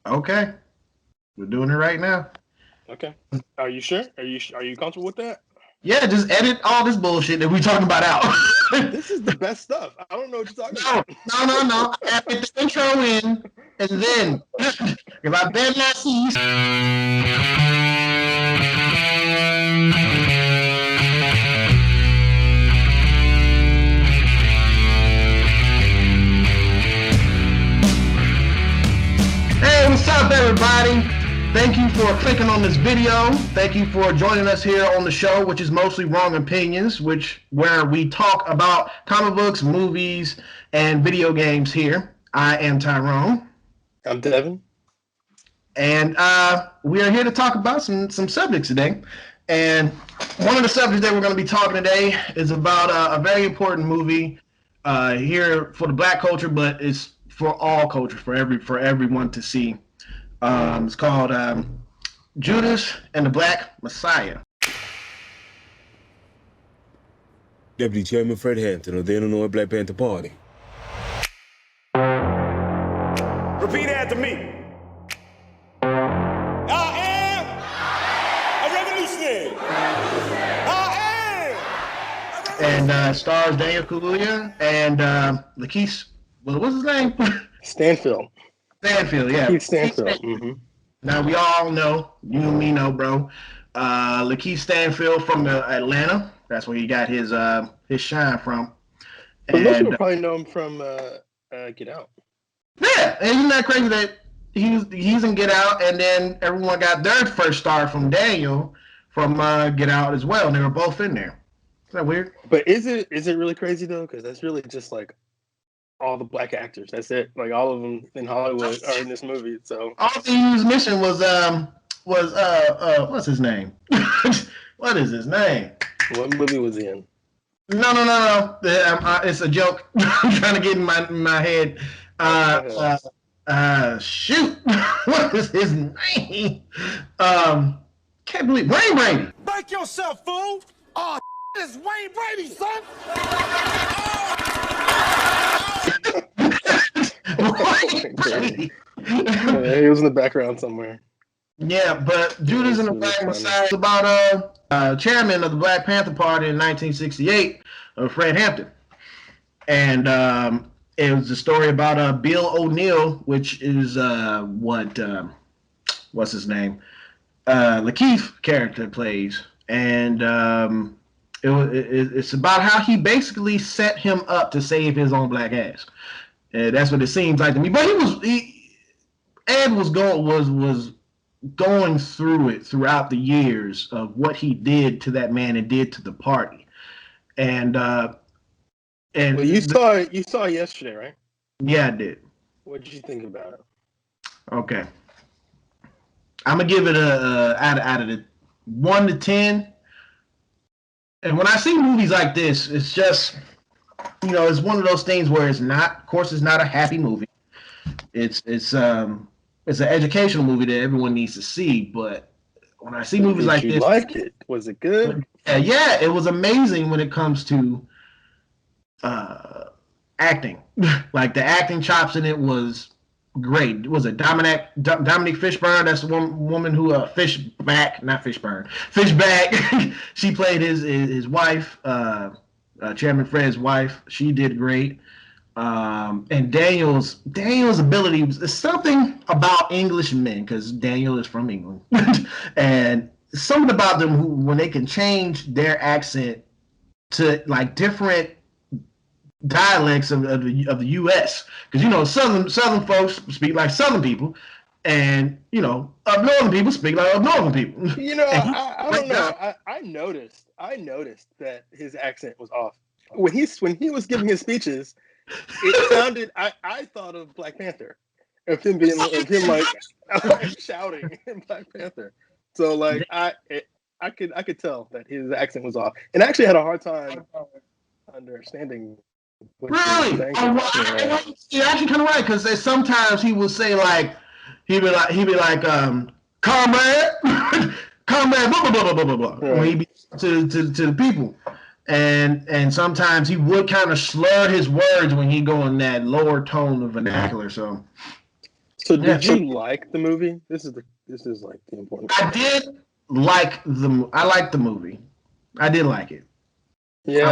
Okay, we're doing it right now. Okay. Are you sure? Are you comfortable with that? Yeah, just edit all this bullshit that we talking about out. This is the best stuff. I don't know what you're talking No, about. no. I added the intro in, and then if I bet not see. Hey, what's up, everybody? Thank you for clicking on this video. Thank you for joining us here on the show, which is mostly Wrong Opinions, where we talk about comic books, movies, and video games here. I am Tyrone. I'm Devin. And we are here to talk about some subjects today. And one of the subjects that we're going to be talking today is about a very important movie here for the Black culture, but it's for all culture, for everyone to see. It's called Judas and the Black Messiah. Deputy Chairman Fred Hampton of the Illinois Black Panther Party. Repeat after me. I am a revolutionary. I am. And stars Daniel Kaluuya and Lakeith. What's his name? Stanfield. Stanfield, yeah. Keith Stanfield. Mm-hmm. Now we all know, you and me know, bro. Lakeith Stanfield from Atlanta. That's where he got his shine from. But most people probably know him from Get Out. Yeah, and isn't that crazy that he's in Get Out, and then everyone got their first start from Daniel from Get Out as well, and they were both in there. Is that weird? But is it really crazy though? Because that's really just like all the black actors. That's it. Like all of them in Hollywood are in this movie. So all he was missing was what's his name? What is his name? What movie was he in? No. It's a joke. I'm trying to get in my head. Shoot. What is his name? Can't believe Wayne Brady. Break yourself, fool. Oh, it's Wayne Brady, son. Wayne Brady. He was in the background somewhere. Yeah, but Judas and the Black Messiah is about chairman of the Black Panther Party in 1968, Fred Hampton. And it was a story about Bill O'Neill, which is what's his name? Lakeith character plays. And it's about how he basically set him up to save his own black ass. That's what it seems like to me. But Ed was going through it throughout the years of what he did to that man and did to the party. And well, you saw it yesterday, right? Yeah, I did. What did you think about it? Okay, I'm gonna give it a out of the 1 to 10. And when I see movies like this, it's just, it's one of those things where it's not a happy movie. It's an educational movie that everyone needs to see. But when I see movies like this, like it? Was it good? Yeah, it was amazing when it comes to acting. Like the acting chops in it was great. Was it Dominique Fishburne? That's the woman who Fishback. She played his wife, Chairman Fred's wife. She did great. And Daniel's ability is something about Englishmen, because Daniel is from England, and something about them who, when they can change their accent to like different dialects of the U.S. Because southern folks speak like Southern people, and up northern people speak like up northern people. I don't know. I noticed that his accent was off when he was giving his speeches. It sounded. I thought of Black Panther, of him like shouting in Black Panther. So like I could tell that his accent was off, and I actually had a hard time understanding. Really? You're actually kind of right, because sometimes he would say he'd be like comrade, comrade, blah blah blah blah blah blah, when he be to the people. And sometimes he would kind of slur his words when he go in that lower tone of vernacular. So So did you like the movie? This is like the important I did like I liked the movie. I did like it. Yeah.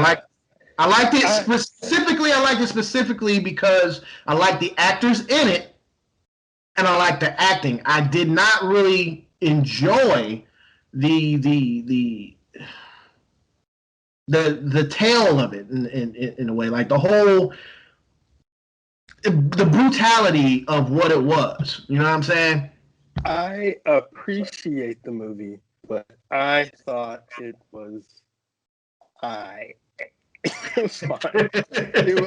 I liked it specifically. I liked it specifically because I liked the actors in it, and I liked the acting. I did not really enjoy the tale of it in a way, like the brutality of what it was. You know what I'm saying? I appreciate the movie, but I thought it was it was fine.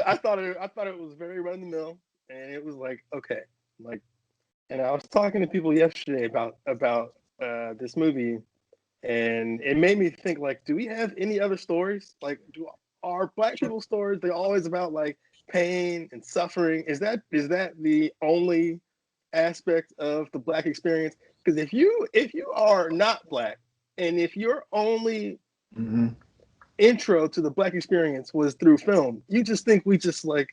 I thought it was very run of the mill, and it was like, okay, like, and I was talking to people yesterday about this movie, and it made me think, like, do we have any other stories? Like, are Black people's stories, they're always about like pain and suffering? Is that the only aspect of the Black experience? Because if you are not Black, and if your only intro to the Black experience was through film, you just think we just like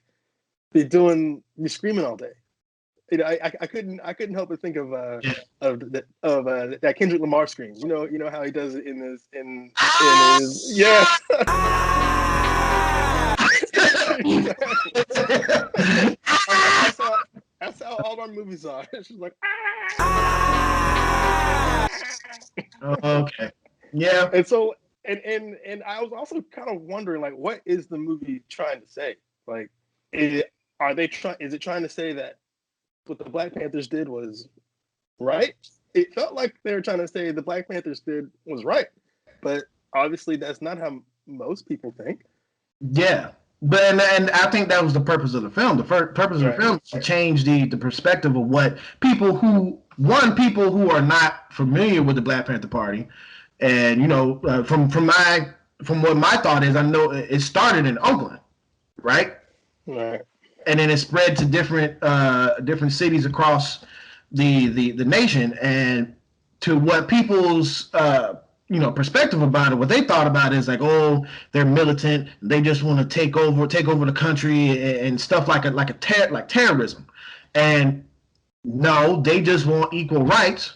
be screaming all day. I couldn't help but think of that Kendrick Lamar scream. You know how he does it in his yes. That's how all our movies are. It's just like Okay. Yeah. And so and I was also kind of wondering, like, what is the movie trying to say? Like, is it trying to say that what the Black Panthers did was right? It felt like they were trying to say the Black Panthers did was right, but obviously that's not how most people think. Yeah, but and I think that was the purpose of the film. The purpose of the film is to change the perspective of what people who are not familiar with the Black Panther Party, and from what my thought is, I know it started in Oakland, right? Right. And then it spread to different cities across the nation, and to what people's perspective about it, what they thought about it is like, oh, they're militant, they just want to take over the country and stuff like terrorism. And no, they just want equal rights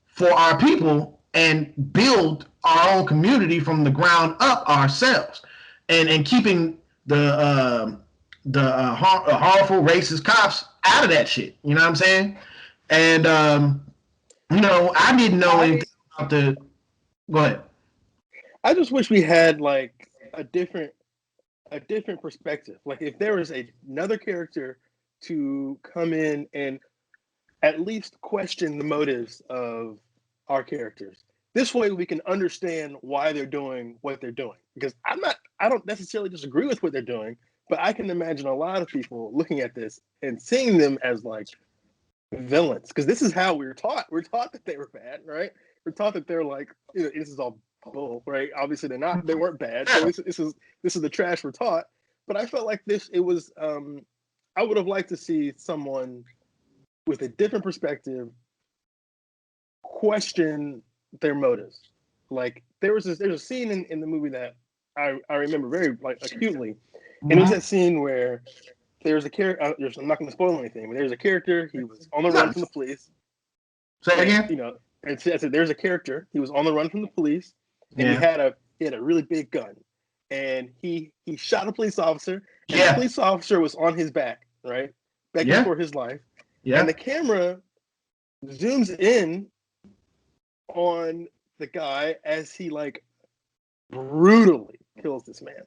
for our people and build our own community from the ground up ourselves, and keeping the harmful racist cops out of that shit. You know what I'm saying? And I didn't know anything about the. Go ahead. I just wish we had like a different perspective. Like, if there was another character to come in and at least question the motives of our characters. This way we can understand why they're doing what they're doing. Because I don't necessarily disagree with what they're doing, but I can imagine a lot of people looking at this and seeing them as like villains. Because this is how we're taught. We're taught that they were bad, right? We're taught that they're like, this is all bull, right? Obviously they weren't bad. So this is the trash we're taught. But I felt like it was I would have liked to see someone with a different perspective question their motives. Like, there's a scene in the movie that I remember very like acutely, and it was that scene where there's a character. I'm not going to spoil anything, but there's a character. He was on the run from the police. Say again. And there's a character. He was on the run from the police, and he had a really big gun, and he shot a police officer. And the police officer was on his back, right, begging for his life. Yeah. And the camera zooms in on the guy as he like brutally kills this man.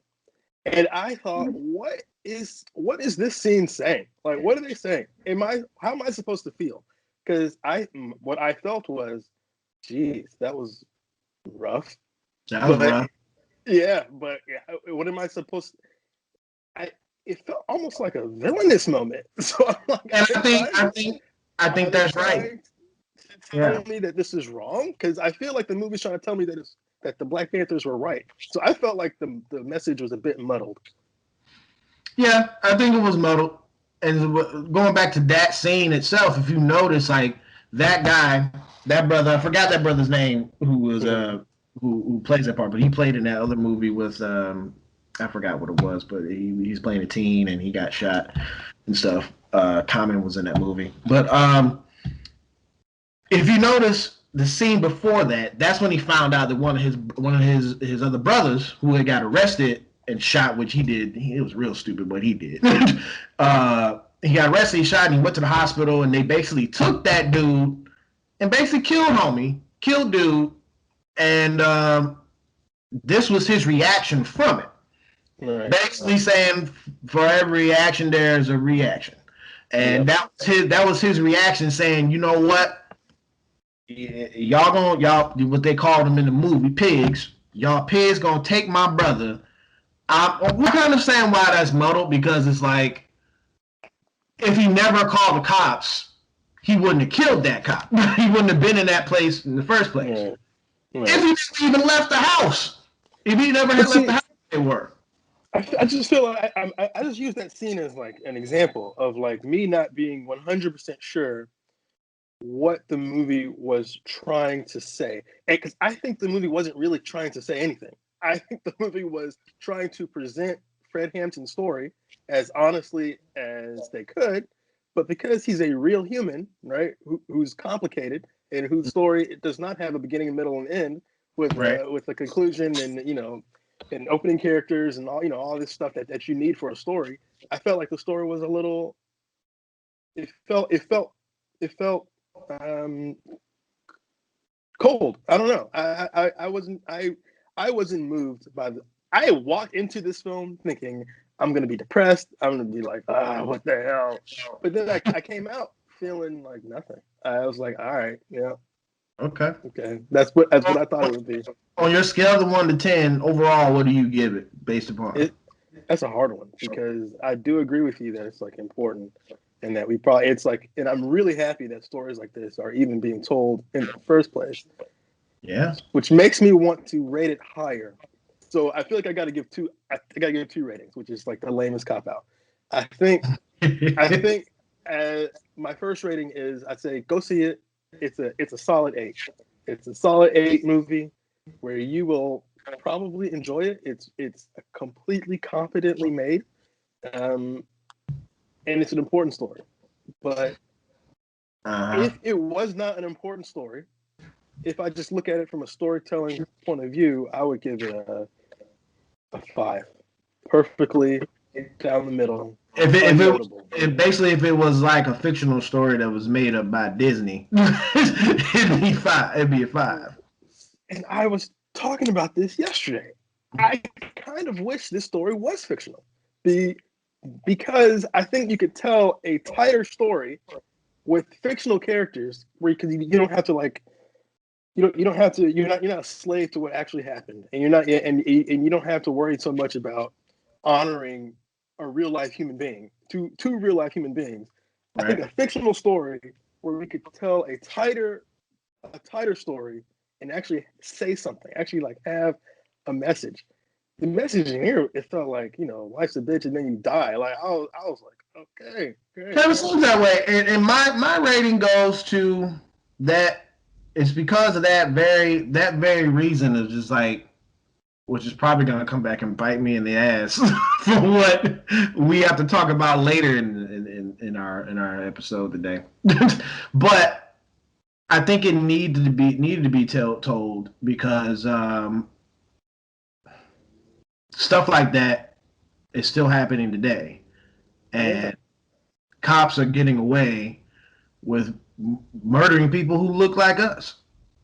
And I thought, what is this scene saying? Like, what are they saying? How am I supposed to feel? Because what I felt was, geez, that was rough. That was rough. Yeah, but what am I supposed to? It felt almost like a villainous moment. So I'm like, I think that's right. Tell me that this is wrong, because I feel like the movie's trying to tell me that the Black Panthers were right. So I felt like the message was a bit muddled. Yeah, I think it was muddled. And going back to that scene itself, if you notice, like, that guy, that brother, I forgot that brother's name, who was who plays that part, but he played in that other movie with I forgot what it was, but he's playing a teen and he got shot and stuff. Common was in that movie. But if you notice the scene before that, that's when he found out that one of his other brothers who had got arrested and shot, which he did. It was real stupid what he did. He got arrested, he shot, and he went to the hospital, and they basically took that dude and basically killed dude, and this was his reaction from it. Right. Basically saying for every reaction there's a reaction, and that was his reaction, saying, you know what, y'all what they called them in the movie, pigs. Y'all pigs gonna take my brother. We can understand why that's muddled, because it's like, if he never called the cops, he wouldn't have killed that cop. He wouldn't have been in that place in the first place. Right. If he never even left the house. If he never had left the house, they were. I just feel like I just use that scene as like an example of like me not being 100% sure what the movie was trying to say. And because I think the movie wasn't really trying to say anything. I think the movie was trying to present Fred Hampton's story as honestly as they could, but because he's a real human, right, who's complicated and whose story does not have a beginning, middle, and end with a conclusion and, you know, and opening characters and all, you know, all this stuff that you need for a story. I felt like the story was a little. It felt cold. I don't know. I wasn't moved by the. I walked into this film thinking I'm gonna be depressed. I'm gonna be like, what the hell? But then I came out feeling like nothing. I was like, all right, yeah. Okay. That's what I thought it would be. On your scale of 1 to 10, overall, what do you give it based upon it? That's a hard one, because I do agree with you that it's like important, and that it's like, and I'm really happy that stories like this are even being told in the first place. Yeah. Which makes me want to rate it higher. So I feel like I got to give two ratings, which is like the lamest cop out. I think my first rating is, I'd say go see it. It's a solid 8. It's a solid 8 movie where you will probably enjoy it. It's completely competently made, and it's an important story. But if it was not an important story, if I just look at it from a storytelling point of view, I would give it a 5. Perfectly down the middle. If it was like a fictional story that was made up by Disney, it'd be 5. It'd be a 5. And I was talking about this yesterday. I kind of wish this story was fictional, because I think you could tell a tighter story with fictional characters, where you don't have to like. You don't have to. You're not a slave to what actually happened, and you're not, and you don't have to worry so much about honoring a real life human being, two real life human beings. Right. I think a fictional story where we could tell a tighter story and actually say something, actually like have a message. The message in here, it felt like, you know, life's a bitch and then you die. Like I was like, okay. It seems that way, and my rating goes to that. It's because of that very reason of just like, which is probably going to come back and bite me in the ass for what we have to talk about later in our episode today. But I think it needed to be told, because stuff like that is still happening today, and cops are getting away with murdering people who look like us,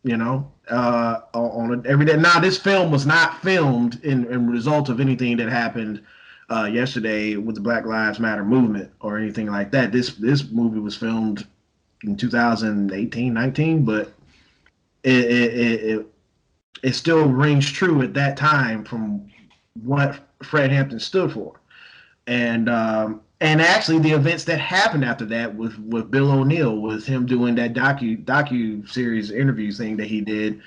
you know, on a everyday. Now, this film was not filmed in result of anything that happened yesterday with the Black Lives Matter movement or anything like that. This movie was filmed in 2018, 19, but it still rings true at that time from what Fred Hampton stood for, and actually the events that happened after that with Bill O'Neill, with him doing that docu series interviews thing that he did,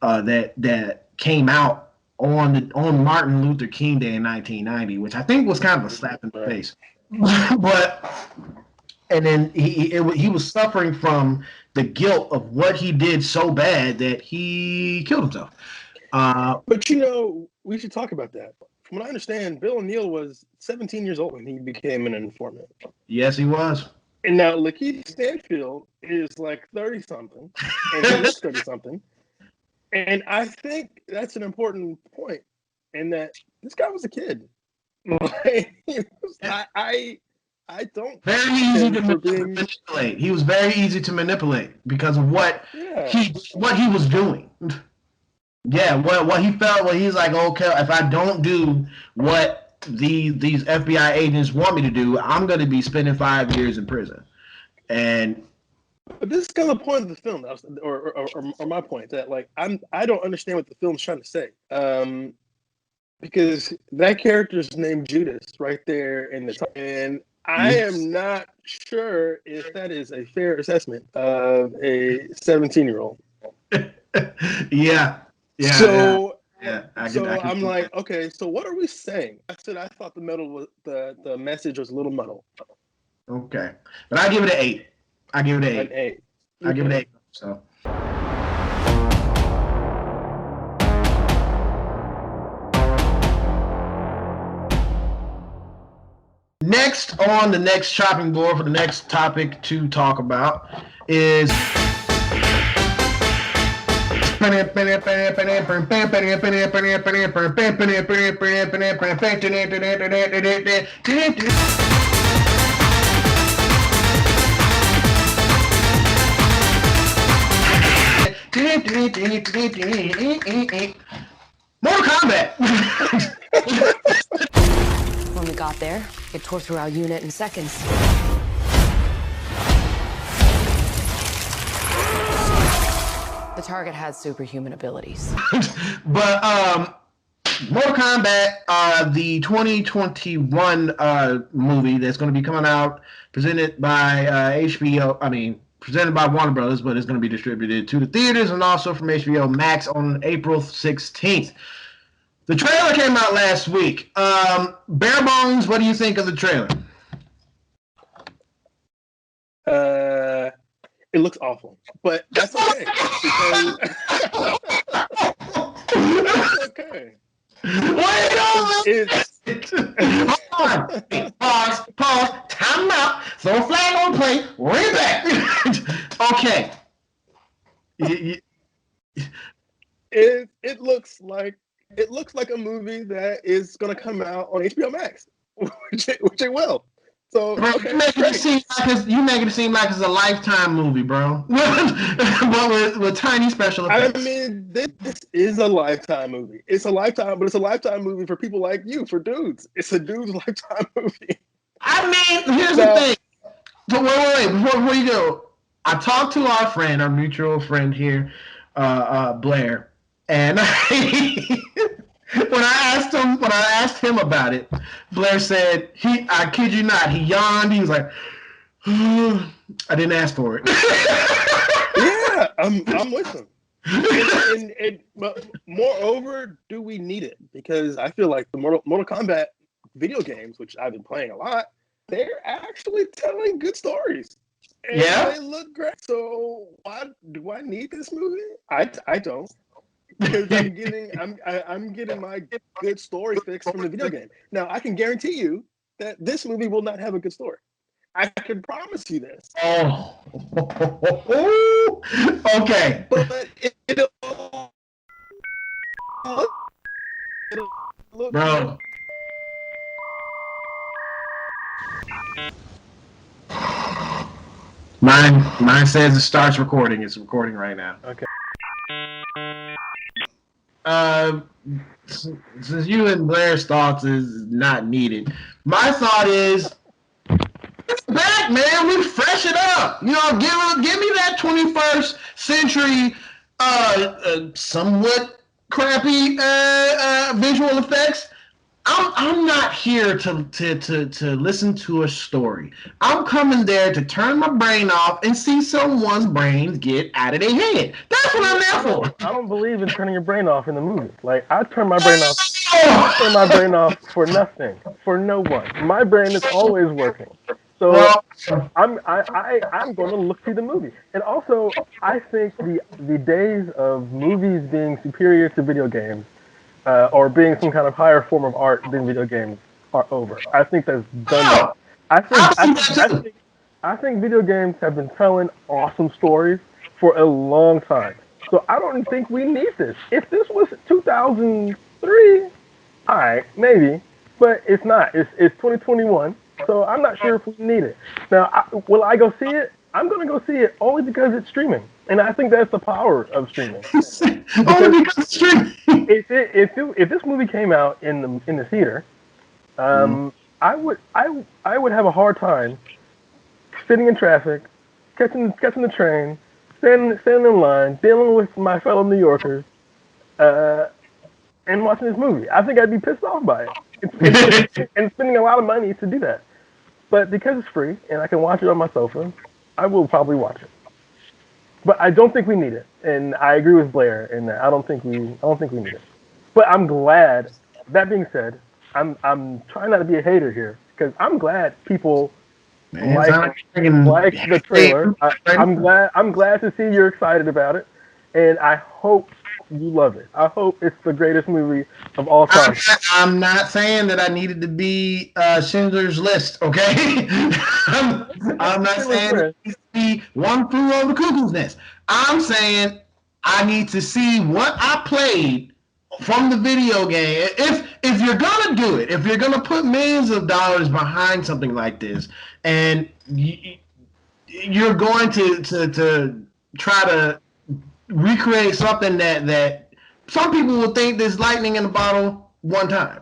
that came out on Martin Luther King Day in 1990, which I think was kind of a slap in the face. But and then he was suffering from the guilt of what he did so bad that he killed himself. But you know, we should talk about that what I understand, Bill O'Neill was 17 years old when he became an informant. Yes, he was. And now Lakeith Stanfield is like 30 something, and he looks 30 something. And I think that's an important point, in that this guy was a kid. I don't very easy to manipulate. He was very easy to manipulate because of what he was doing. Yeah, what he felt when he's like, okay, if I don't do what these FBI agents want me to do, I'm going to be spending 5 years in prison. And this is kind of the point of the film, or my point, that like I don't understand what the film's trying to say. Because that character's named Judas right there in the top, and I am not sure if that is a fair assessment of a 17-year-old. Yeah. I'm like, okay, so what are we saying? I thought the message was a little muddled. Okay, but I give it an 8. I give it an 8. An 8. I give it an 8. So. Next on the next chopping board for the next topic to talk about is Mortal Kombat. When we got there, it tore through our unit in seconds. The target has superhuman abilities. But Mortal Kombat, the 2021 movie that's going to be coming out, presented by HBO. I mean, presented by Warner Brothers, but it's going to be distributed to the theaters and also from HBO Max on April 16th. The trailer came out last week. Bare bones, what do you think of the trailer? It looks awful, but that's okay. That's okay. Wait on. Pause. Time out. Throw a flag on play. Way back. Okay. It looks like a movie that is going to come out on HBO Max, which it will. So okay, you making it seem like it's a Lifetime movie, bro. But with tiny special effects. I mean, this is a Lifetime movie. It's a Lifetime, but it's a Lifetime movie for people like you, for dudes. It's a dude's Lifetime movie. I mean, here's the thing. But wait, before you go, I talked to our mutual friend here, Blair, and when I asked him about it, Blair said I kid you not, he yawned. He was like, I didn't ask for it. Yeah, I'm with him. But moreover, do we need it? Because I feel like the Mortal Kombat video games, which I've been playing a lot, they're actually telling good stories. And they look great. So why do I need this movie? I don't. Because I'm getting my good story fix from the video game. Now I can guarantee you that this movie will not have a good story. I can promise you this. Oh, okay. But it'll look bro. Mine says it starts recording. It's recording right now. Okay. Since you and Blair's thoughts is not needed, my thought is it's back, man. We fresh it up. You know, give me that 21st century, somewhat crappy visual effects. I'm not here to listen to a story. I'm coming there to turn my brain off and see someone's brains get out of their head. That's what I'm there for. I don't believe in turning your brain off in the movie. Like, I turn my brain off. I turn my brain off for nothing, for no one. My brain is always working. So I'm going to look through the movie. And also, I think the days of movies being superior to video games or being some kind of higher form of art than video games are over. I think that's done. I think video games have been telling awesome stories for a long time. So I don't think we need this. If this was 2003, all right, maybe, but it's not. It's 2021, so I'm not sure if we need it. Now, will I go see it? I'm going to go see it only because it's streaming, and I think that's the power of streaming. Only because it's streaming. If this movie came out in the theater, I would have a hard time sitting in traffic, catching the train, standing in line, dealing with my fellow New Yorkers, and watching this movie. I think I'd be pissed off by it. And spending a lot of money to do that. But because it's free and I can watch it on my sofa, I will probably watch it. But I don't think we need it, and I agree with Blair in that I don't think we need it. But I'm glad. That being said, I'm trying not to be a hater here because I'm glad people like the trailer. I'm glad to see you're excited about it, and I hope you love it. I hope it's the greatest movie of all time. I'm not saying that I needed to be Schindler's List, okay? I'm not saying it needs to be One Flew Over the Cuckoo's Nest. I'm saying I need to see what I played from the video game. If you're gonna do it, if you're gonna put millions of dollars behind something like this, and you're going to try to recreate something that some people will think there's lightning in a bottle one time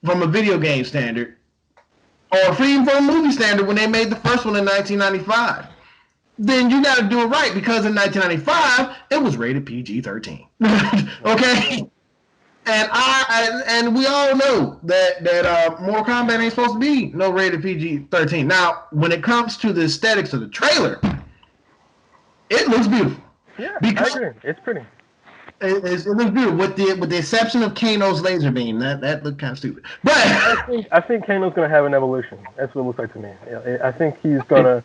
from a video game standard, or even from a movie standard when they made the first one in 1995. Then you got to do it right, because in 1995 it was rated PG-13. Okay, and we all know that Mortal Kombat ain't supposed to be no rated PG-13. Now, when it comes to the aesthetics of the trailer, it looks beautiful. Yeah, I agree. It's pretty. It looks beautiful, with the exception of Kano's laser beam. That looked kind of stupid. But I think Kano's gonna have an evolution. That's what it looks like to me. I think he's gonna.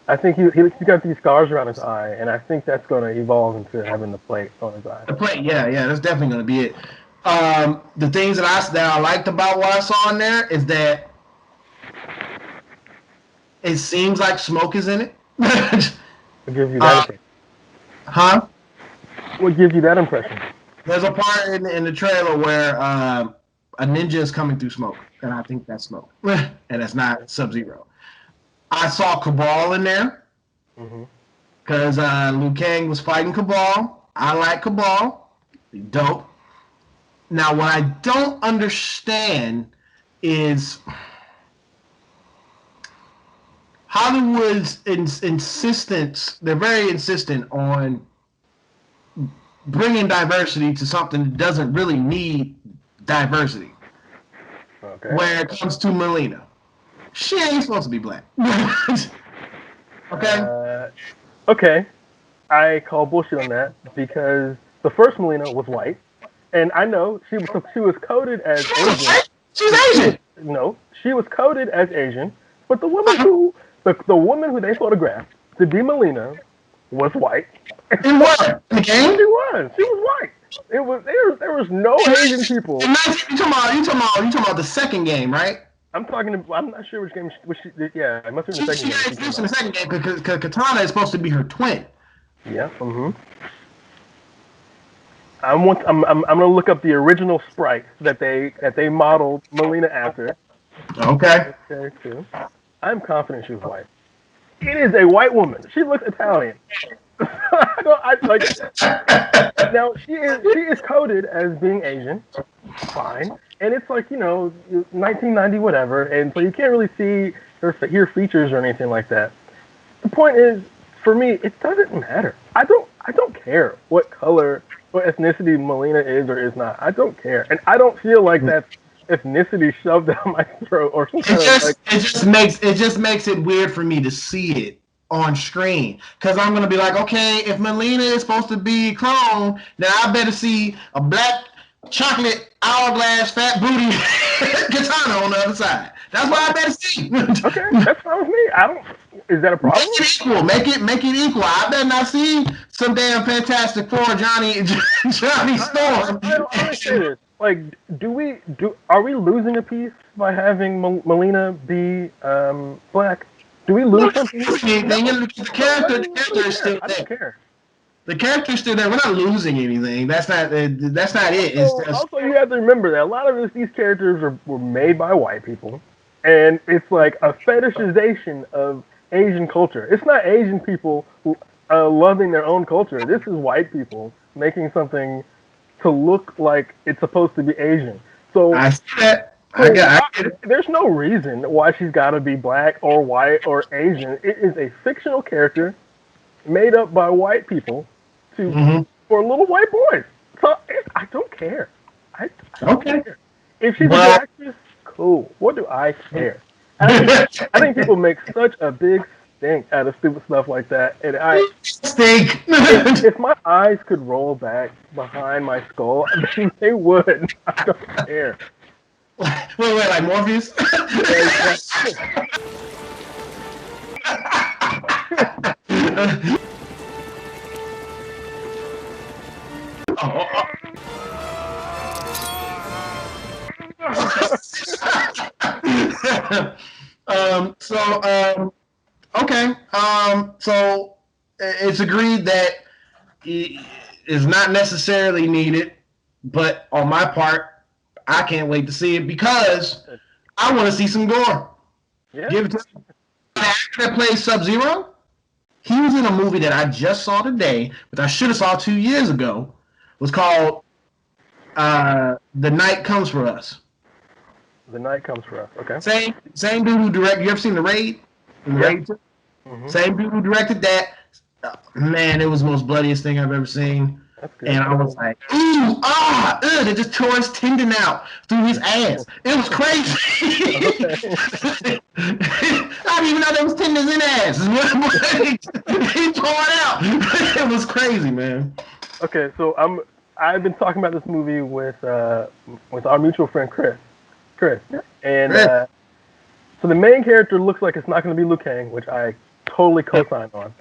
I think he's got these scars around his eye, and I think that's gonna evolve into having the plate on his eye. The plate, yeah, that's definitely gonna be it. The things that I liked about what I saw in there is that it seems like smoke is in it. What gives you that impression? Huh? What gives you that impression? There's a part in the trailer where a ninja is coming through smoke, and I think that's smoke, and it's not Sub-Zero. I saw Cabal in there because Liu Kang was fighting Cabal. I like Cabal. Dope. Now, what I don't understand is Hollywood's insistence. They're very insistent on bringing diversity to something that doesn't really need diversity. Okay. Where it comes to Melina, she ain't supposed to be black. Okay? Okay. I call bullshit on that because the first Melina was white, and I know she was coded as Asian. She's Asian. No, she was coded as Asian, but the woman who they photographed to be Melina was white. In what? In the game? She was white. It was there was no Asian people. You talking about the second game, right? I'm not sure which game. Yeah, it must be the second game. She introduced in the second game because Katana is supposed to be her twin. Yeah. I'm gonna look up the original sprite that they modeled Melina after. Okay. Too. I'm confident she was white. It is a white woman. She looks Italian. Now she is coded as being Asian, fine, and it's like 1990 whatever, and so you can't really see her features or anything like that. The point is, for me, it doesn't matter. I don't care what color or ethnicity Melina is or is not. I don't care, and I don't feel like that's ethnicity shoved down my throat or something. It just makes it weird for me to see it on screen, because I'm gonna be like, okay, if Melina is supposed to be clone, then I better see a black chocolate hourglass fat booty Katana on the other side. That's what I better see. Okay, that's fine with me. Is that a problem? Make it equal. I better not see some damn Fantastic Four Johnny Storm. I say this. Like, are we losing a piece by having Melina be black? Do we lose something? The character is still there. I don't care. The character's still there. We're not losing anything. That's not it. Also, you have to remember that a lot of these characters were made by white people, and it's like a fetishization of Asian culture. It's not Asian people loving their own culture. This is white people making something to look like it's supposed to be Asian. So I see that. There's no reason why she's got to be black or white or Asian. It is a fictional character made up by white people for little white boys. So I don't care. I don't care. If she's a good actress, cool. What do I care? I think people make such a big stink out of stupid stuff like that, and stink. if my eyes could roll back behind my skull, they would. I don't care. Wait, like Morpheus? Okay. So it's agreed that it is not necessarily needed, but on my part, I can't wait to see it because I want to see some gore. Yeah. Give it to the actor that plays Sub-Zero. He was in a movie that I just saw today, but I should have saw 2 years ago. It was called The Night Comes for Us. The Night Comes for Us. Okay. Same dude who directed. You ever seen The Raid? Raid 2? Same dude who directed that. Man, it was the most bloodiest thing I've ever seen. And I was like, ooh, they just tore his tendon out through his ass. It was crazy. I didn't even know there was tendons in ass. He tore it out. It was crazy, man. Okay, so I've been talking about this movie with our mutual friend Chris, and so the main character looks like it's not going to be Liu Kang, which I totally co-sign on.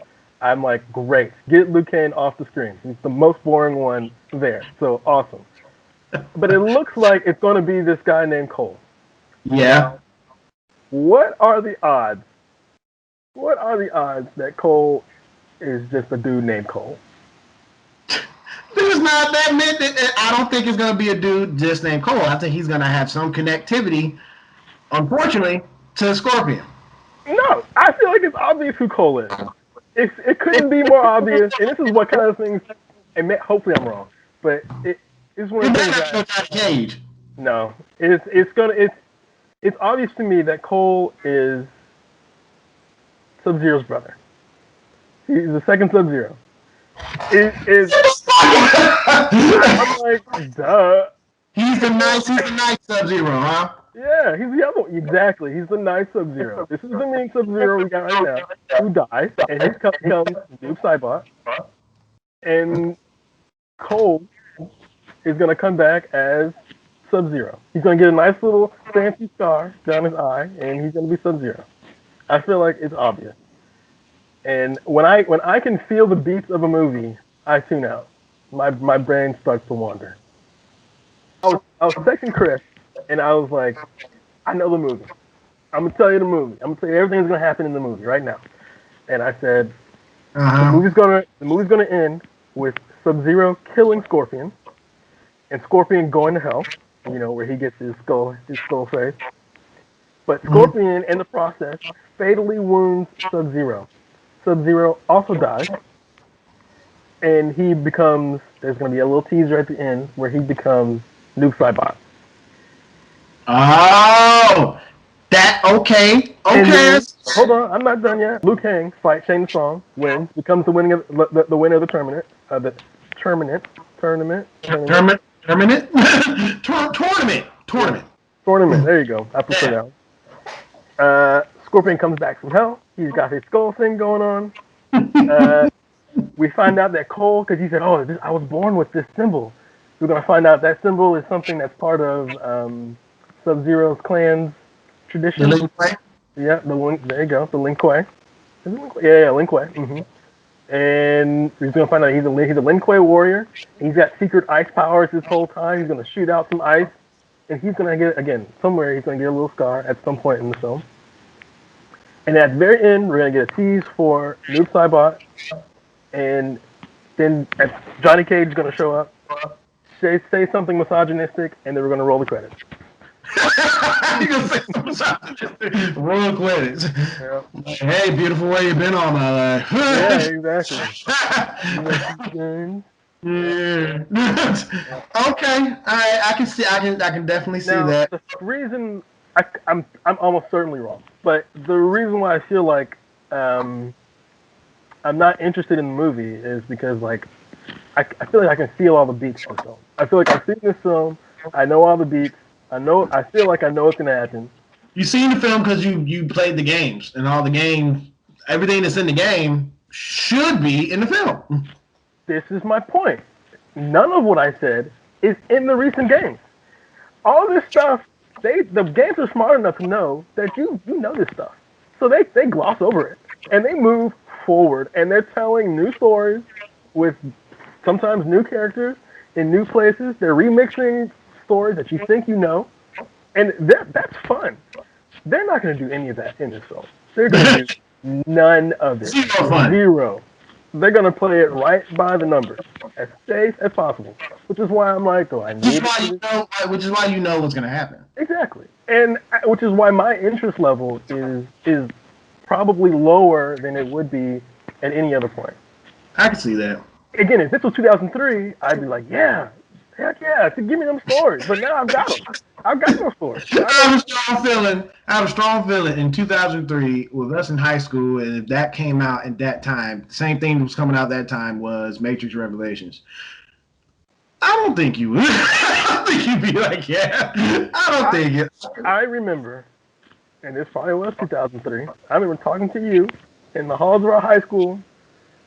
I'm like, great, get Liu Kang off the screen. He's the most boring one there, so awesome. But it looks like it's going to be this guy named Cole. Yeah. What are the odds? What are the odds that Cole is just a dude named Cole? There's not that many. I don't think it's going to be a dude just named Cole. I think he's going to have some connectivity, unfortunately, to Scorpion. No, I feel like it's obvious who Cole is. It couldn't be more obvious, and this is what kind of things. And hopefully I'm wrong, but it's one of the things that. No, it's obvious to me that Cole is Sub-Zero's brother. He's the second Sub-Zero. I'm like, duh. He's the nice Sub-Zero, huh? Yeah, he's the other one. Exactly. He's the nice Sub-Zero. This is the mean Sub-Zero we got right now, who dies, and his comes Noob Saibot. And Cole is going to come back as Sub-Zero. He's going to get a nice little fancy scar down his eye, and he's going to be Sub-Zero. I feel like it's obvious. And when I can feel the beats of a movie, I tune out. My brain starts to wander. I was texting Chris, and I was like, I know the movie. I'm going to tell you the movie. I'm going to tell you everything that's going to happen in the movie right now. And I said, the movie's going to end with Sub-Zero killing Scorpion, and Scorpion going to hell, where he gets his skull face. But Scorpion, in the process, fatally wounds Sub-Zero. Sub-Zero also dies, and he becomes, there's going to be a little teaser at the end where he becomes Noob Saibot. Oh, okay. Then, hold on, I'm not done yet. Liu Kang fights Shang Tsung, wins, becomes the winner of the tournament. Tournament. There you go. I put it down. Scorpion comes back from hell. He's got his skull thing going on. We find out that Cole, because he said, I was born with this symbol. We're going to find out that symbol is something that's part of Sub-Zero's clan's tradition. The Lin Kuei? Yeah, there you go, the Lin Kuei. Yeah, Lin Kuei. And he's gonna find out he's a Lin Kuei warrior. He's got secret ice powers this whole time. He's gonna shoot out some ice, and he's gonna get somewhere. He's gonna get a little scar at some point in the film. And at the very end, we're gonna get a tease for Noob Saibot, and then Johnny Cage is gonna show up, say something misogynistic, and then we're gonna roll the credits. You gonna say something roll credits. Yeah. Hey, beautiful, where you been all my life? Yeah, exactly. Yeah. Okay. I can see. I can definitely see that. The reason I'm almost certainly wrong, but the reason why I feel like I'm not interested in the movie is because like I feel like I can feel all the beats in the film. I feel like I've seen this film. I know all the beats. I feel like I know what's gonna happen. You've seen the film because you played the games, and all the game, everything that's in the game should be in the film. This is my point. None of what I said is in the recent games. All this stuff, the games are smart enough to know that you know this stuff, so they gloss over it and they move forward, and they're telling new stories with sometimes new characters in new places. They're remixing stories that you think you know, and that's fun. They're not going to do any of that in this film. They're going to do none of it. Zero. They're going to play it right by the numbers, as safe as possible. Which is why I'm like, I need which is why you know what's going to happen. Exactly, and which is why my interest level is probably lower than it would be at any other point. I can see that. Again, if this was 2003, I'd be like, yeah. Heck yeah, give me them stories. But now I've got them. I've got no stories. I have a strong feeling in 2003 with us in high school, and if that came out at that time, the same thing that was coming out that time was Matrix Revelations. I don't think you would. I don't think you'd be like, yeah. I don't think it. I remember, and this probably was 2003, I remember talking to you in the halls of our high school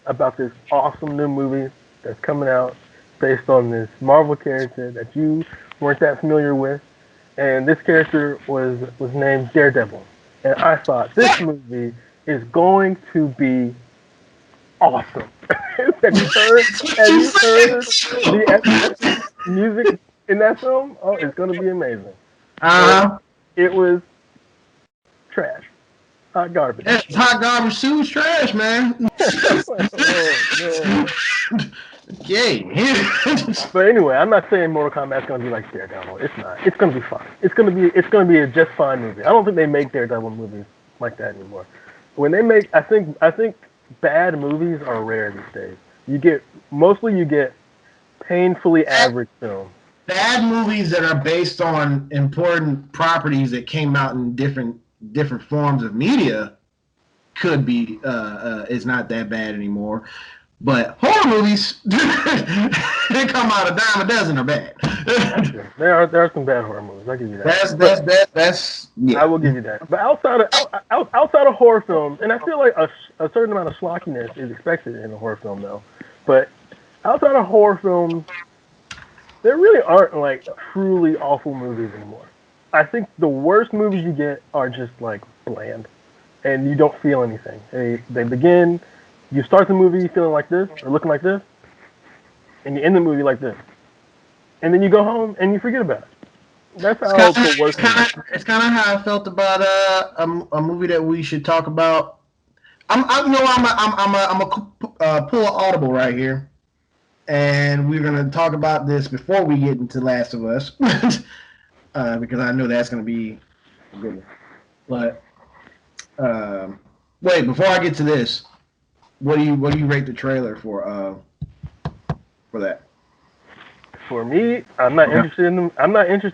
about this awesome new movie that's coming out based on this Marvel character that you weren't that familiar with, and this character was named Daredevil. And I thought this movie is going to be awesome. Have you heard the music in that film? Oh, it's going to be amazing. It was trash. Hot garbage. It's hot garbage too. It's trash, man. Yay. But anyway, I'm not saying Mortal Kombat's gonna be like Daredevil. It's not. It's gonna be fun. It's gonna be a just fine movie. I don't think they make Daredevil movies like that anymore. When they make, I think bad movies are rare these days. You get painfully average films. Bad movies that are based on important properties that came out in different forms of media could be is not that bad anymore. But horror movies, they come out a dime a dozen are bad. There are some bad horror movies. I'll give you that. That's yeah. I will give you that. But outside of horror films, and I feel like a certain amount of schlockiness is expected in a horror film, though. But outside of horror films, there really aren't like truly awful movies anymore. I think the worst movies you get are just like bland, and you don't feel anything. They begin. You start the movie feeling like this or looking like this, and you end the movie like this, and then you go home and you forget about it. That's how the worst. It's kind of how I felt about a movie that we should talk about. I'm a pull an audible right here, and we're gonna talk about this before we get into Last of Us, because I know that's gonna be a good one. But wait, before I get to this. What do you rate the trailer for that? For me, I'm not interested in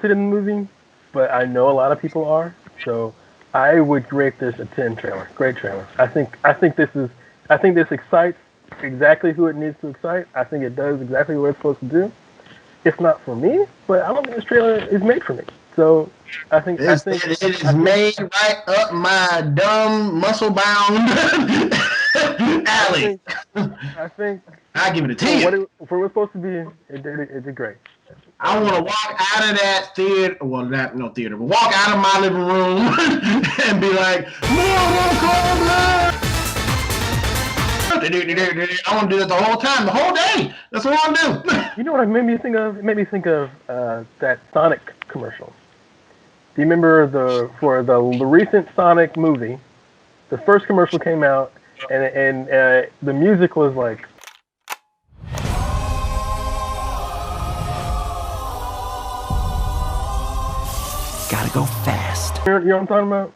the movie, but I know a lot of people are. So I would rate this a 10 trailer. Great trailer. I think this excites exactly who it needs to excite. I think it does exactly what it's supposed to do. It's not for me, but I don't think this trailer is made for me. So I think it is made right up my dumb muscle bound alley. I think I give it a 10. For what it's supposed to be, it did great. I want to walk out of that theater. Well, no theater, but walk out of my living room and be like, Mortal Kombat! I want to do that the whole time, the whole day. That's what I want to do. You know what it made me think of? It made me think of that Sonic commercial. Do you remember for the recent Sonic movie? The first commercial came out, and the music was like. Gotta go fast. You know what I'm talking about?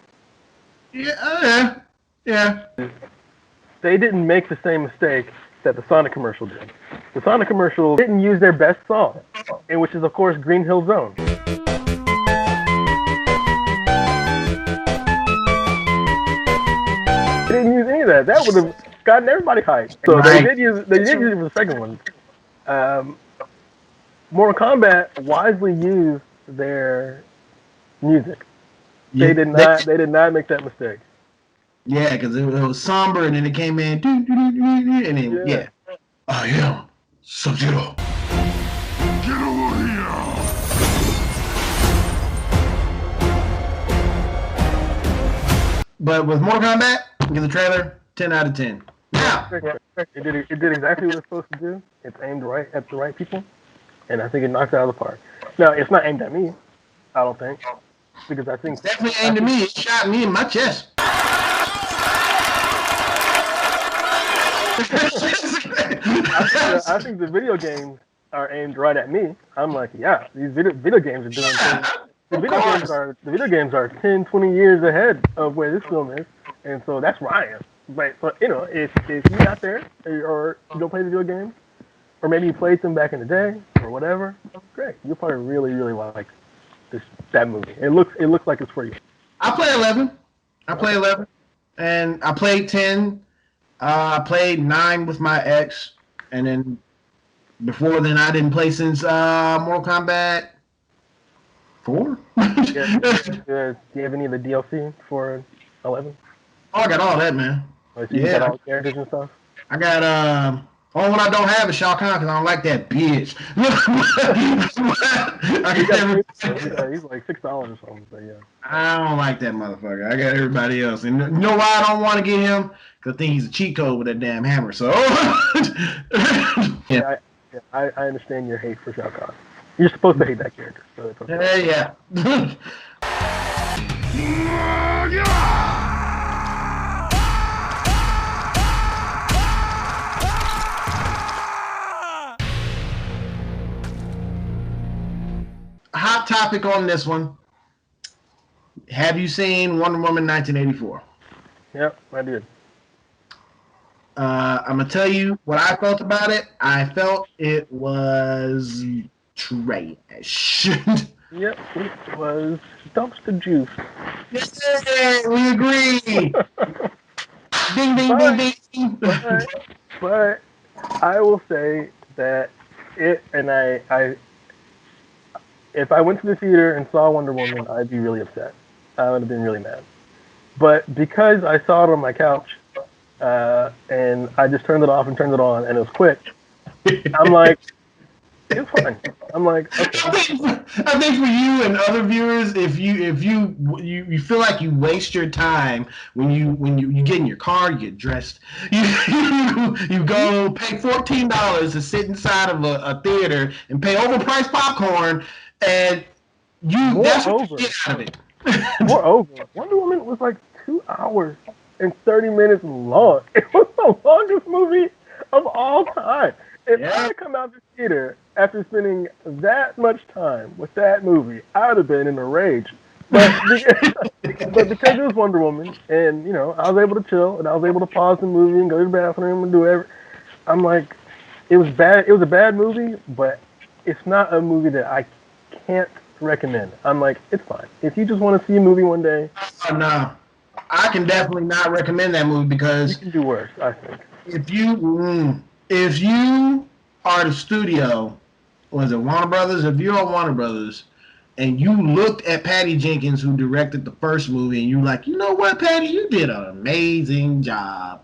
Yeah. They didn't make the same mistake that the Sonic commercial did. The Sonic commercial didn't use their best song, and which is of course Green Hill Zone. They didn't use any of that. That would have gotten everybody hyped. So they did use it for the second one. Mortal Kombat wisely used their music. They did not make that mistake. Yeah, because it was somber, and then it came in, and then yeah. I am Sub-Zero. Get over here! But with Mortal Kombat, give the trailer 10 out of 10. Now, it did exactly what it's supposed to do. It's aimed right at the right people, and I think it knocks it out of the park. Now, it's not aimed at me, I don't think, because I think it's definitely aimed at me. It shot me in my chest. I think the video games are aimed right at me. I'm like, yeah, these video games are doing things. The video games are 10, 20 years ahead of where this film is, and so that's where I am. But you know, if you're out there or you don't play video games, or maybe you played them back in the day or whatever, great. You'll probably really, really like that movie. It looks like it's for you. I play 11, and I played 10. I played 9 with my ex, and then before then I didn't play since Mortal Kombat 4. Do you have any of the DLC for 11? Oh, I got all that, man. So you got all the characters and stuff? I got only one I don't have is Shao Kahn because I don't like that bitch. He's like $6 or something. So yeah. I don't like that motherfucker. I got everybody else, and you know why I don't want to get him? Because I think he's a cheat code with that damn hammer. So yeah, I understand your hate for Shao Kahn. You're supposed to hate that character. So it's okay. Yeah. Hot topic on this one. Have you seen Wonder Woman 1984? Yep, I did. I'm going to tell you what I felt about it. I felt it was trash. Yep, it was dumpster juice. Yeah, we agree. Ding, ding, ding, ding. But I will say that if I went to the theater and saw Wonder Woman, I'd be really upset. I would have been really mad. But because I saw it on my couch, and I just turned it off and turned it on, and it was quick, I'm like, it's fine. I'm like, okay. I think for you and other viewers, if you feel like you waste your time when you get in your car, you get dressed, you go pay $14 to sit inside of a theater and pay overpriced popcorn, and that's what you get out of it. Moreover, Wonder Woman was like 2 hours and 30 minutes long. It was the longest movie of all time. If I had come out of the theater after spending that much time with that movie, I would have been in a rage. But because it was Wonder Woman, and you know, I was able to chill, and I was able to pause the movie and go to the bathroom and do whatever. I'm like, it was bad. It was a bad movie, but it's not a movie that I can't recommend. I'm like, it's fine. If you just want to see a movie one day, no, I can definitely not recommend that movie because you can do worse. I think if you are the studio, was it Warner Brothers? If you're on Warner Brothers and you looked at Patty Jenkins, who directed the first movie, and you're like, you know what, Patty, you did an amazing job.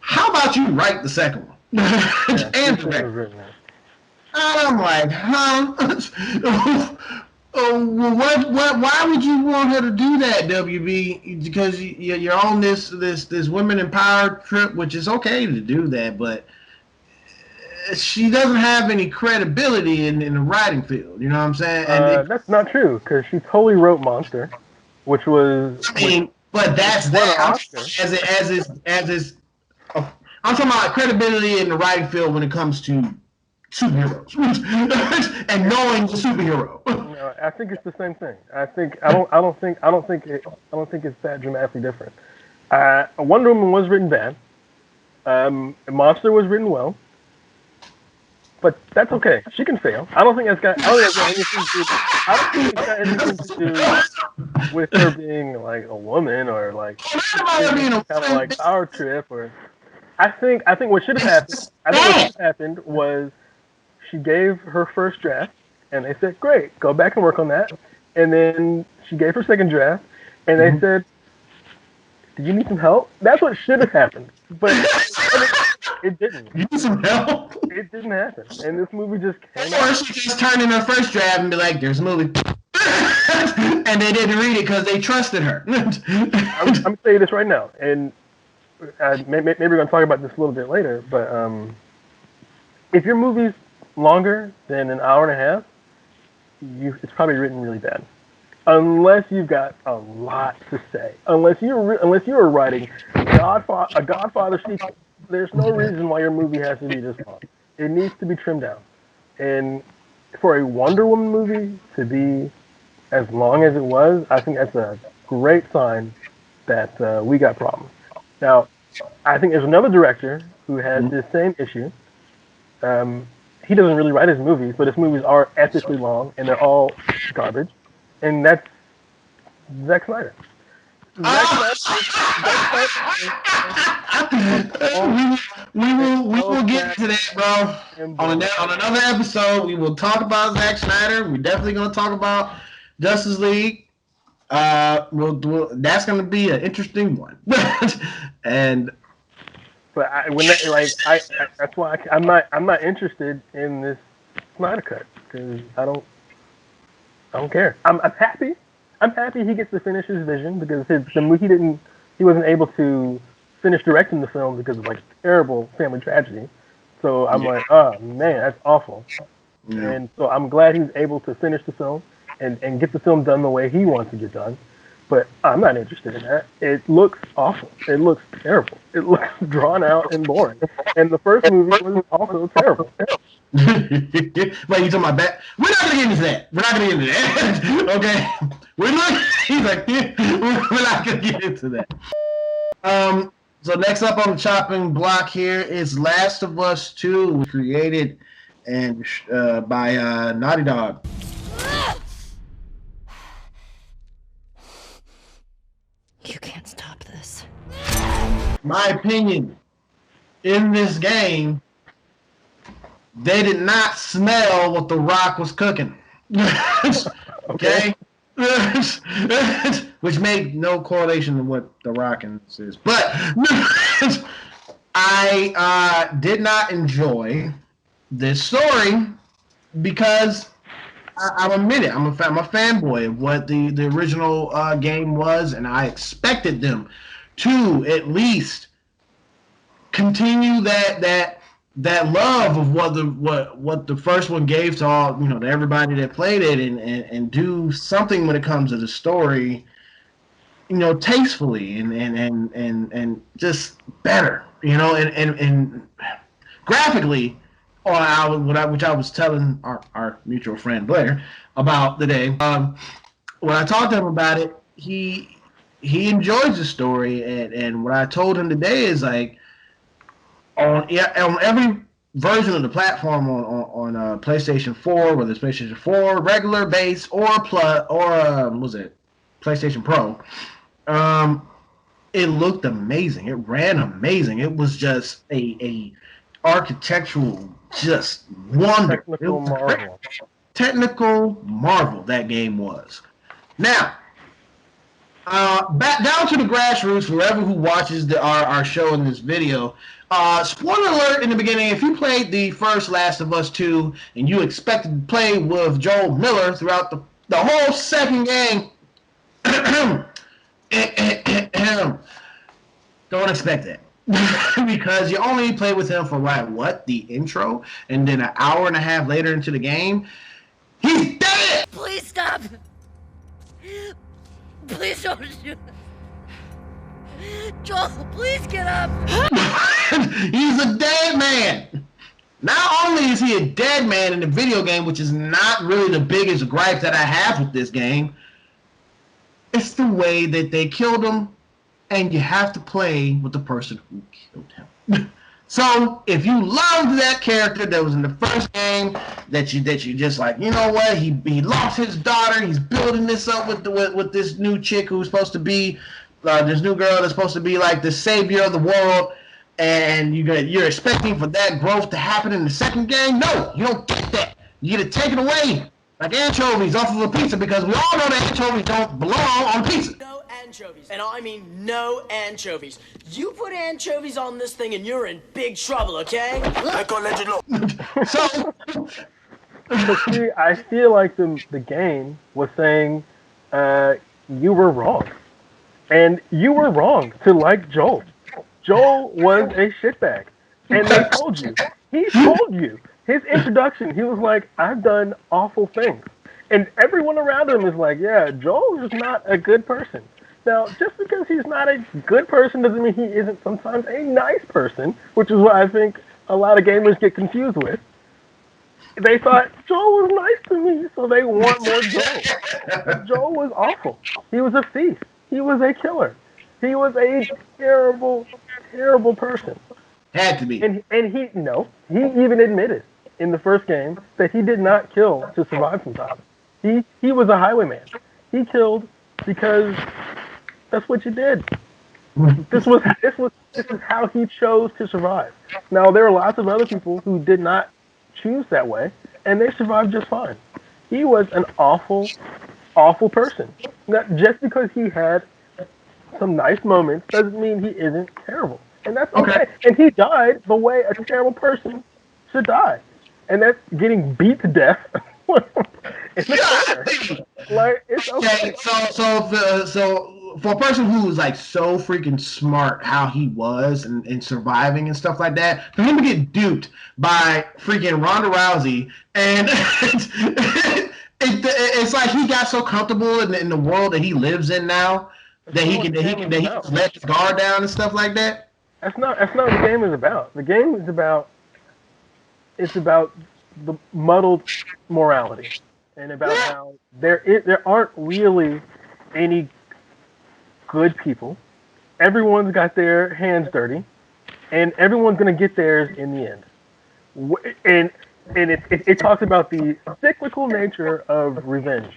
How about you write the second one? And direct? And I'm like, huh? Well, why would you want her to do that, WB? Because you're on this women empowered trip, which is okay to do that, but she doesn't have any credibility in the writing field. You know what I'm saying? And that's not true because she totally wrote Monster, which was. But that's that. As is. I'm talking about credibility in the writing field when it comes to superheroes and knowing the superhero. No, I think it's the same thing. I don't think it's that dramatically different. Wonder Woman was written bad. Monster was written well. But that's okay. She can fail. I don't think it's got anything to do with her being like a woman or like kind of like power trip or. I think what should have happened was she gave her first draft and they said, great, go back and work on that. And then she gave her second draft and they said, do you need some help? That's what should have happened. But it didn't. You need some help? It didn't happen. And this movie just came out. Or she just turned in her first draft and be like, there's a movie. And they didn't read it because they trusted her. I'm going to tell you this right now. And maybe we're going to talk about this a little bit later. But if your movie's longer than an hour and a half, it's probably written really bad. Unless you've got a lot to say. Unless you were writing a Godfather sequel, there's no reason why your movie has to be this long. It needs to be trimmed down. And for a Wonder Woman movie to be as long as it was, I think that's a great sign that we got problems. Now, I think there's another director who has this same issue. He doesn't really write his movies, but his movies are ethically long, and they're all garbage. And that's Zack Snyder. We will get to that, bro. On another episode, we will talk about Zack Snyder. We're definitely going to talk about Justice League. That's going to be an interesting one. And but that's why I'm not interested in this Snyder cut because I don't care. I'm happy. I'm happy he gets to finish his vision because he wasn't able to finish directing the film because of like terrible family tragedy. So I'm like, oh man, that's awful. Yeah. And so I'm glad he's able to finish the film and get the film done the way he wants to get done. But I'm not interested in that. It looks awful. It looks terrible. It looks drawn out and boring. And the first movie was also terrible. Wait, you talking about that? We're not gonna get into that. Okay, he's like, we're not gonna get into that. So next up on the chopping block here is Last of Us 2, created and by Naughty Dog. You can't stop this. My opinion, in this game, they did not smell what The Rock was cooking. Okay? Which made no correlation to what The Rock is. But I did not enjoy this story because I'll admit it. I'm a fanboy of what the original game was, and I expected them to at least continue that love of what the first one gave to all, to everybody that played it, and do something when it comes to the story, tastefully and just better, and graphically. Which I was telling our mutual friend Blair about today. When I talked to him about it, he enjoys the story, and what I told him today is like on every version of the platform on PlayStation 4, whether it's PlayStation 4 regular base or Plus or PlayStation Pro, it looked amazing. It ran amazing. It was just a architectural just wonder. Technical marvel that game was. Now, back down to the grassroots, whoever who watches our show in this video. Spoiler alert in the beginning, if you played the first Last of Us 2 and you expected to play with Joel Miller throughout the The whole second game, don't expect that. Because you only play with him for the intro, and then an hour and a half later into the game, he's dead! Please stop! Please don't shoot! Joel, please get up! He's a dead man! Not only is he a dead man in the video game, which is not really the biggest gripe that I have with this game, it's the way that they killed him, and you have to play with the person who killed him. So if you loved that character that was in the first game, that you just like, you know what, he lost his daughter, he's building this up with this new chick who's supposed to be this new girl that's supposed to be like the savior of the world, and you're expecting for that growth to happen in the second game. No, you don't get that. You get it taken away like anchovies off of a pizza, because we all know that anchovies don't belong on pizza. No anchovies, and I mean no anchovies. You put anchovies on this thing and you're in big trouble, okay? So, But see, I feel like the game was saying, you were wrong. And you were wrong to like Joel. Joel was a shitbag. And they told you. He told you. His introduction, he was like, I've done awful things. And everyone around him is like, yeah, Joel is not a good person. Now, just because he's not a good person doesn't mean he isn't sometimes a nice person, which is what I think a lot of gamers get confused with. They thought, Joel was nice to me, so they want more Joel. But Joel was awful. He was a thief. He was a killer. He was a terrible, terrible person. had to be. And he even admitted in the first game that he did not kill to survive sometimes. He was a highwayman. He killed because that's what you did. This is how he chose to survive. Now there are lots of other people who did not choose that way, and they survived just fine. He was an awful, awful person. Now, just because he had some nice moments doesn't mean he isn't terrible, and that's okay. And he died the way a terrible person should die, and that's getting beat to death. In the corner. Like, it's okay. So for a person who was like so freaking smart, how he was and surviving and stuff like that, for him to get duped by freaking Ronda Rousey, and it's like he got so comfortable in the world that he lives in now that he can let his guard down and stuff like that. That's not what the game is about. The game is about the muddled morality, and about how there aren't really any good people. Everyone's got their hands dirty, and everyone's gonna get theirs in the end. And it talks about the cyclical nature of revenge,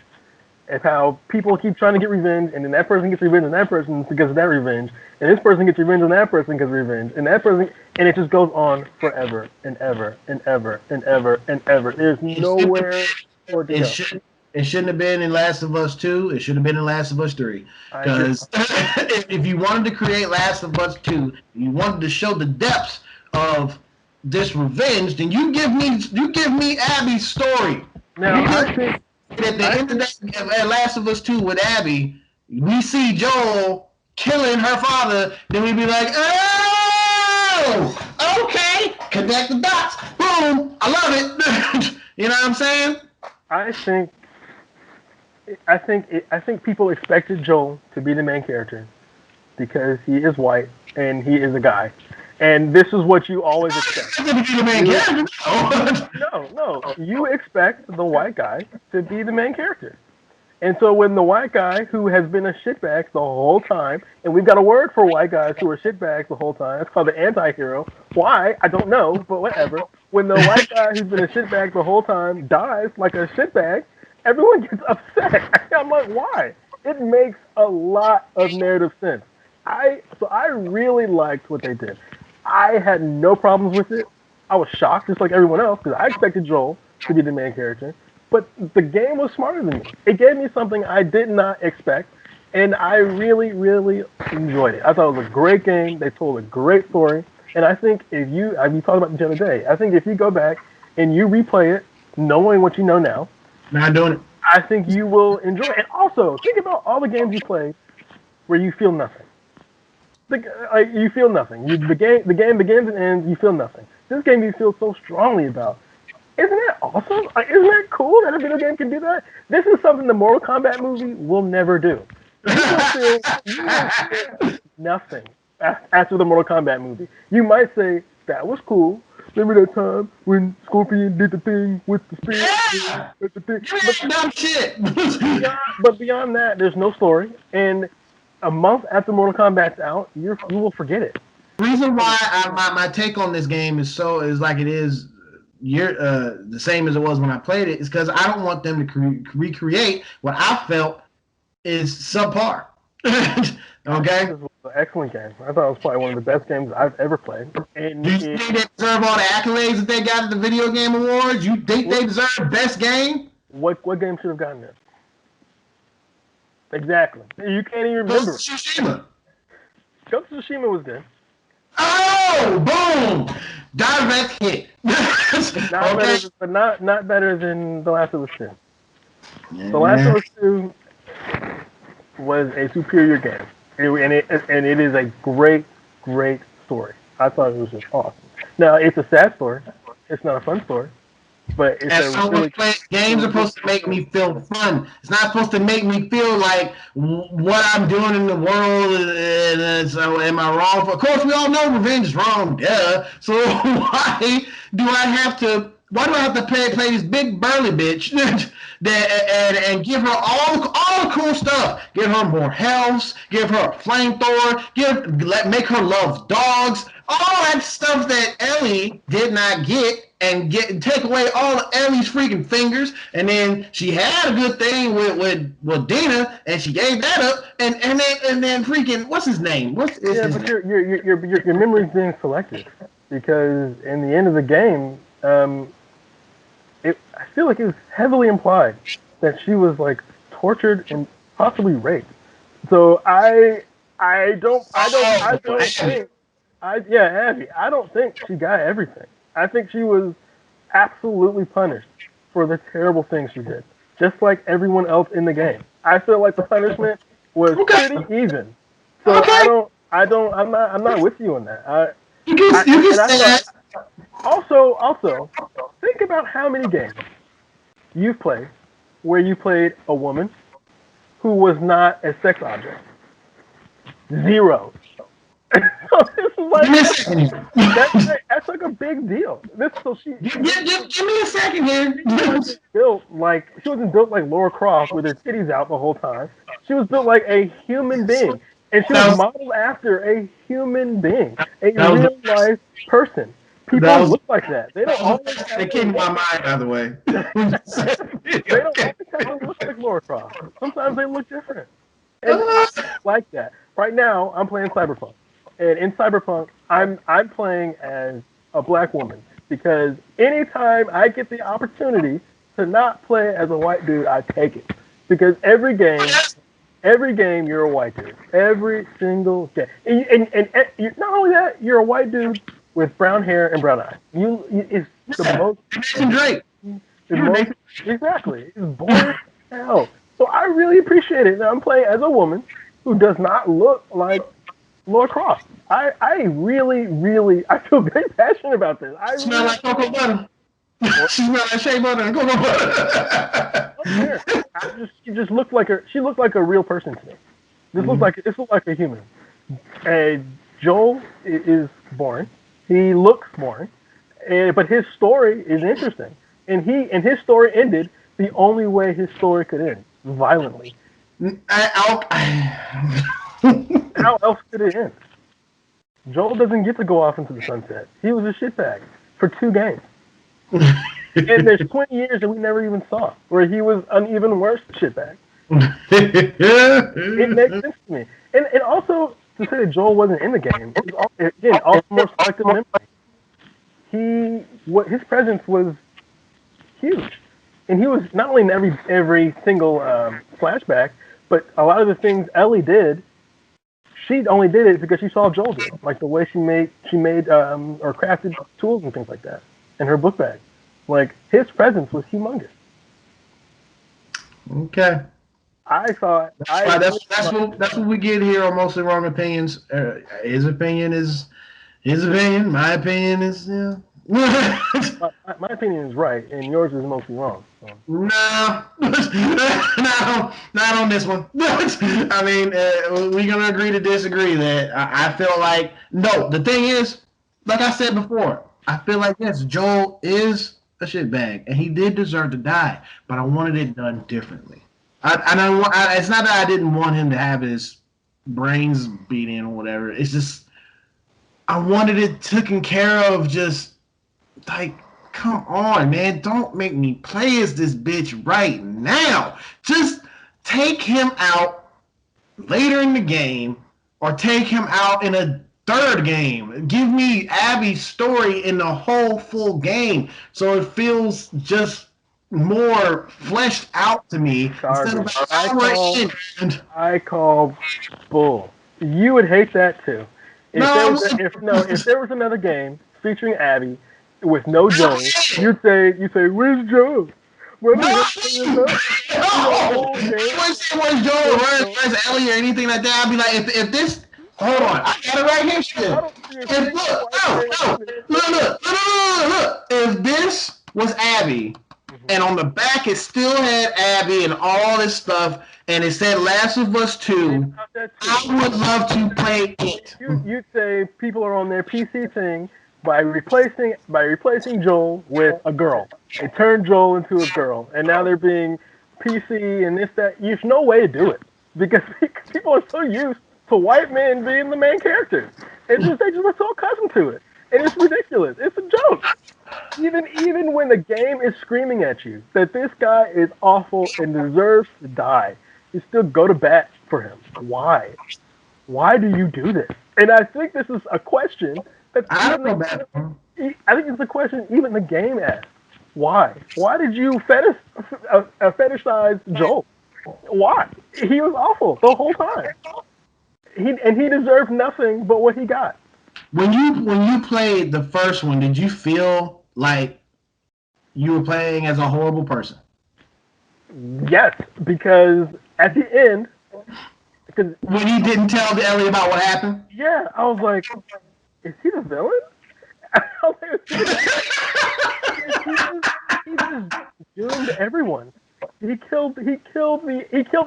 and how people keep trying to get revenge, and then that person gets revenge on that person because of that revenge, and this person gets revenge on that person because of revenge, and that person, and it just goes on forever and ever and ever and ever and ever. There's nowhere for it to go. It shouldn't have been in Last of Us 2. It should have been in Last of Us 3. Because if you wanted to create Last of Us 2, you wanted to show the depths of this revenge, then you give me Abby's story. Now, I think at the end of that, Last of Us 2 with Abby, we see Joel killing her father, then we'd be like, oh, okay, connect the dots. Boom, I love it. You know what I'm saying? I think people expected Joel to be the main character because he is white and he is a guy. And this is what you always expect. No. You expect the white guy to be the main character. And so when the white guy who has been a shitbag the whole time, and we've got a word for white guys who are shitbags the whole time, it's called the anti-hero. Why? I don't know, but whatever. When the white guy who's been a shitbag the whole time dies like a shitbag, everyone gets upset. I'm like, why? It makes a lot of narrative sense. So I really liked what they did. I had no problems with it. I was shocked, just like everyone else, because I expected Joel to be the main character. But the game was smarter than me. It gave me something I did not expect, and I really, really enjoyed it. I thought it was a great game. They told a great story. And I think if you talked about this the other day, I think if you go back and you replay it, knowing what you know now, not doing it. I think you will enjoy it. And also, think about all the games you play where you feel nothing. Like you feel nothing. The game begins and ends. You feel nothing. This game you feel so strongly about. Isn't that awesome? Like, isn't that cool that a video game can do that? This is something the Mortal Kombat movie will never do. You will feel nothing after the Mortal Kombat movie. You might say that was cool. Remember that time when Scorpion did the thing with the spear? Yeah! With the thing? Dumb shit! But beyond that, there's no story. And a month after Mortal Kombat's out, you will forget it. The reason why my take on this game is like it is the same as it was when I played it is because I don't want them to recreate what I felt is subpar. Okay? This was an excellent game. I thought it was probably one of the best games I've ever played. And do you think they deserve all the accolades that they got at the Video Game Awards? You think they deserve best game? What game should have gotten it? Exactly. You can't even remember. Tsushima. Ghost of Tsushima was good. Oh, boom! Direct hit. Not better than The Last of Us 2. The Last of Us 2 was a superior game, and it is a great story. I thought it was just awesome. Now it's a sad story. It's not a fun story, but it's games are supposed to make me feel fun. It's not supposed to make me feel like what I'm doing in the world. And so, am I wrong? Of course, we all know revenge is wrong. Duh. So why do I have to play this big burly bitch and give her all the cool stuff? Give her more health. Give her a flamethrower. Make her love dogs. All that stuff that Ellie did not get. And take away all of Ellie's freaking fingers, and then she had a good thing with Dina, and she gave that up, and then freaking what's his name? But your memory's being selective because in the end of the game, I feel like it was heavily implied that she was like tortured and possibly raped. So I don't think she got everything. I think she was absolutely punished for the terrible things she did, just like everyone else in the game. I feel like the punishment was pretty even. So I'm not with you on that. Also, think about how many games you've played where you played a woman who was not a sex object. 0. That's like a big deal. Give me a second here. She wasn't built like Laura Croft with her titties out the whole time. She was built like a human being, and she was modeled after a human being, a real life person. People look like that. They don't always have they came to my mind, by the way. They don't always have to look like Laura Croft. Sometimes they look different. And I like that. Right now, I'm playing Cyberpunk. And in Cyberpunk, I'm playing as a black woman because anytime I get the opportunity to not play as a white dude, I take it. Because every game you're a white dude. Every single game. And not only that, you're a white dude with brown hair and brown eyes. It's the most. Exactly. It's boring as hell. So I really appreciate it that I'm playing as a woman who does not look like Laura Croft. I really, I feel very passionate about this. I smell like cocoa butter. She smell like shea butter and cocoa butter. She looked like a real person to me. This looks like a human. Joel is boring. He looks boring, but his story is interesting. And his story ended the only way his story could end, violently. How else could it end? Joel doesn't get to go off into the sunset. He was a shitbag for 2 games. And there's 20 years that we never even saw where he was an even worse shitbag. It makes sense to me. And also, to say that Joel wasn't in the game, again, also more selective memory. His presence was huge. And he was not only in every single flashback, but a lot of the things Ellie did, she only did it because she saw Joel do it. Like the way she made or crafted tools and things like that in her book bag. Like his presence was humongous. Okay. I thought That's what we get here on Mostly Wrong Opinions. His opinion is his opinion. My opinion is my opinion is right, and yours is mostly wrong. So. No, not on this one. I mean, we're gonna agree to disagree. That I feel like no. The thing is, like I said before, I feel like yes, Joel is a shitbag, and he did deserve to die. But I wanted it done differently. It's not that I didn't want him to have his brains beat in or whatever. It's just I wanted it taken care of. Just like, come on, man. Don't make me play as this bitch right now. Just take him out later in the game or take him out in a third game. Give me Abby's story in the whole full game so it feels just more fleshed out to me instead of I call bull. You would hate that too. If there was another game featuring Abby with no Joel, you'd say, where's Joel? Where's Joel? Where's Ellie or anything like that? I'd be like, if this, hold on, I got it right here still. Look. If this was Abby, and on the back it still had Abby and all this stuff, and it said Last of Us 2, I would love to play it. You'd say people are on their PC thing by replacing Joel with a girl. They turned Joel into a girl, and now they're being PC and this, that. There's no way to do it because people are so used to white men being the main characters. They just are so accustomed to it, and it's ridiculous. It's a joke. Even when the game is screaming at you that this guy is awful and deserves to die, you still go to bat for him. Why? Why do you do this? And I think this is a question that I think it's a question even the game asks. Why? Why did you fetishize Joel? Why? He was awful the whole time. He deserved nothing but what he got. When you played the first one, did you feel like you were playing as a horrible person? Yes, because at the end, when you didn't tell Ellie about what happened. Yeah, I was like, is he the villain? He just doomed everyone. He killed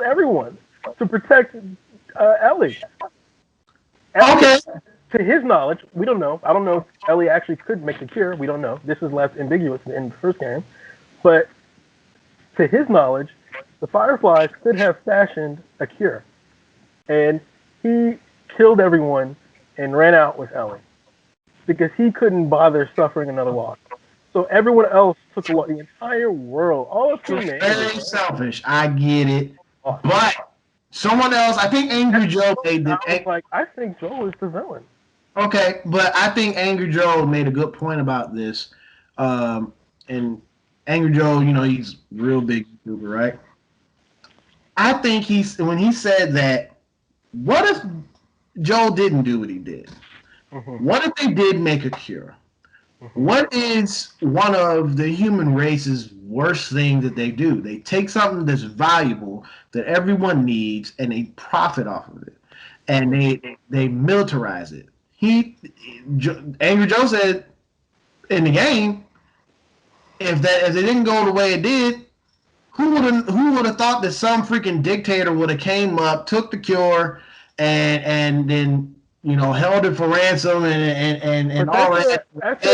everyone to protect Ellie. Okay. To his knowledge, we don't know. I don't know if Ellie actually could make the cure. We don't know. This is less ambiguous in the first game. But to his knowledge, the Fireflies could have fashioned a cure. And he killed everyone and ran out with Ellie because he couldn't bother suffering another loss. So everyone else took a loss. The entire world, all of humanity. Very selfish. I get it. But someone else, I think Angry Joe made the. I think Joe is the villain. Okay, but I think Angry Joe made a good point about this. And Angry Joe, he's real big YouTuber, right? I think when he said that, what if Joel didn't do what he did? Mm-hmm. What if they did make a cure? Mm-hmm. What is one of the human race's worst things that they do? They take something that's valuable that everyone needs and they profit off of it, and they militarize it. Angry Joe said in the game, if it didn't go the way it did, who would have thought that some freaking dictator would have came up, took the cure, and then held it for ransom and all that. That's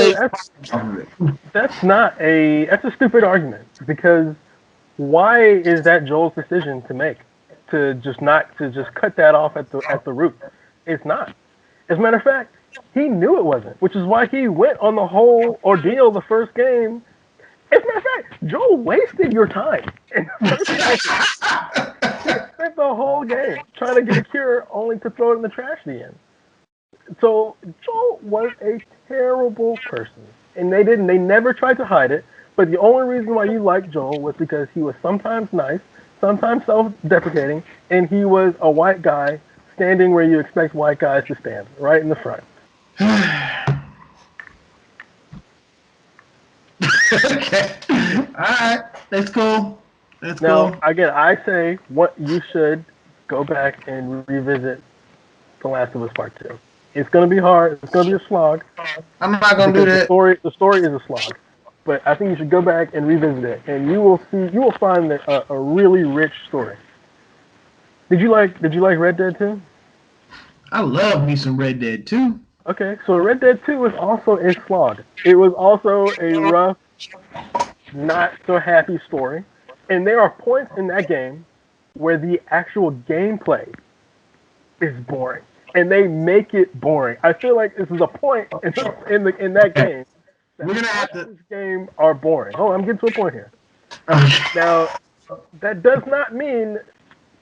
a stupid argument, because why is that Joel's decision to make to just cut that off at the root? It's not. As a matter of fact, he knew it wasn't, which is why he went on the whole ordeal the first game. As a matter of fact, Joel wasted your time in the first game. He spent the whole game trying to get a cure only to throw it in the trash at the end. So Joel was a terrible person, and they never tried to hide it. But the only reason why you liked Joel was because he was sometimes nice, sometimes self-deprecating, and he was a white guy standing where you expect white guys to stand, right in the front. Okay. All right. That's cool. That's Now, cool. again, I say what you should go back and revisit The Last of Us Part Two. It's going to be hard. It's going to be a slog I'm not gonna do because the that. story is a slog. But I think you should go back and revisit it, and you will find that a really rich story. Did you like Red Dead 2? I love me some Red Dead too. Okay, so Red Dead 2 was also a slog. It was also a rough, not so happy story. And there are points in that game where the actual gameplay is boring. And they make it boring. I feel like this is a point in that game. We're gonna have Parts to. of this game are boring. Oh, I'm getting to a point here. Okay. Now, that does not mean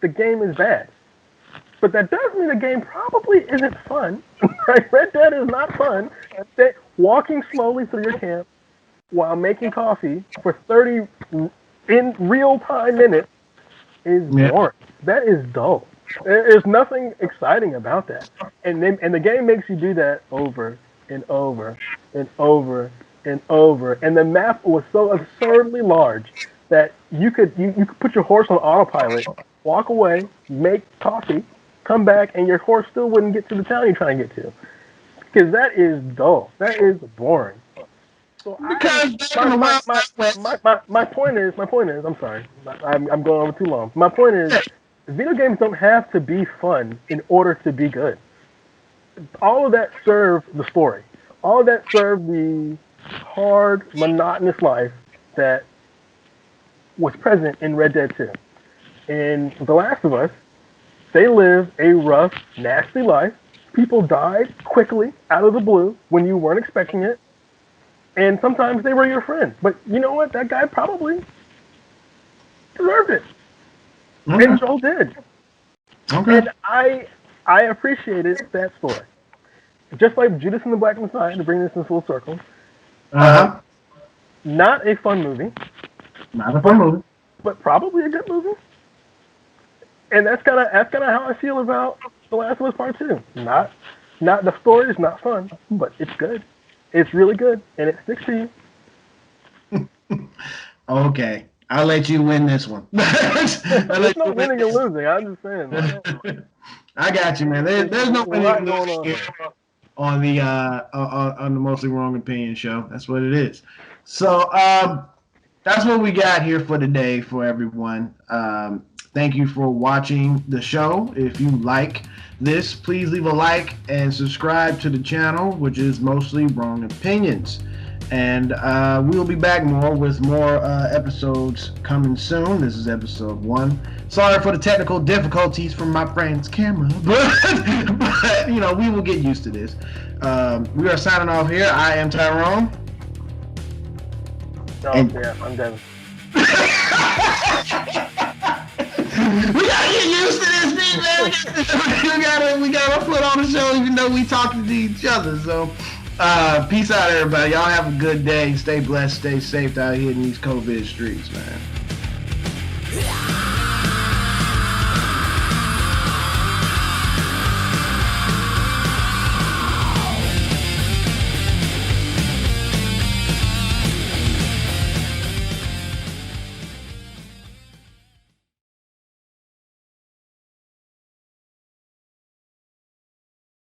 the game is bad. But that does mean the game probably isn't fun. Right? Red Dead is not fun. Walking slowly through your camp while making coffee for 30 in real time minutes is boring. That is dull. There's nothing exciting about that. And the game makes you do that over and over and over and over. And the map was so absurdly large that you could put your horse on autopilot, walk away, make coffee, come back, and your horse still wouldn't get to the town you're trying to get to. Because that is dull. That is boring. So my point is, I'm sorry, I'm going over too long. My point is, video games don't have to be fun in order to be good. All of that served the story. All of that served the hard, monotonous life that was present in Red Dead 2. In The Last of Us, they lived a rough, nasty life. People died quickly out of the blue when you weren't expecting it. And sometimes they were your friend. But you know what? That guy probably deserved it. Okay. And Joel did. Okay. And I appreciated that story. Just like Judas and the Black Messiah, to bring this in full circle. Not a fun movie. Not a fun movie. But probably a good movie. And that's kind of how I feel about The Last of Us Part 2. Not the story is not fun, but it's good. It's really good, and it sticks to you. Okay, I'll let you win this one. There's no winning or losing. I'm just saying. I got you, man. There's no winning or losing here on the Mostly Wrong Opinion show. That's what it is. So that's what we got here for today for everyone. Thank you for watching the show. If you like this, please leave a like and subscribe to the channel, which is Mostly Wrong Opinions. And we'll be back with more episodes coming soon. This is episode 1. Sorry for the technical difficulties from my friend's camera, but you know, we will get used to this. We are signing off here. I am Tyrone. I'm Devin. We gotta get used to this thing, man. We gotta put on the show even though we talking to each other. So peace out, everybody. Y'all have a good day. Stay blessed, stay safe out here in these COVID streets, man.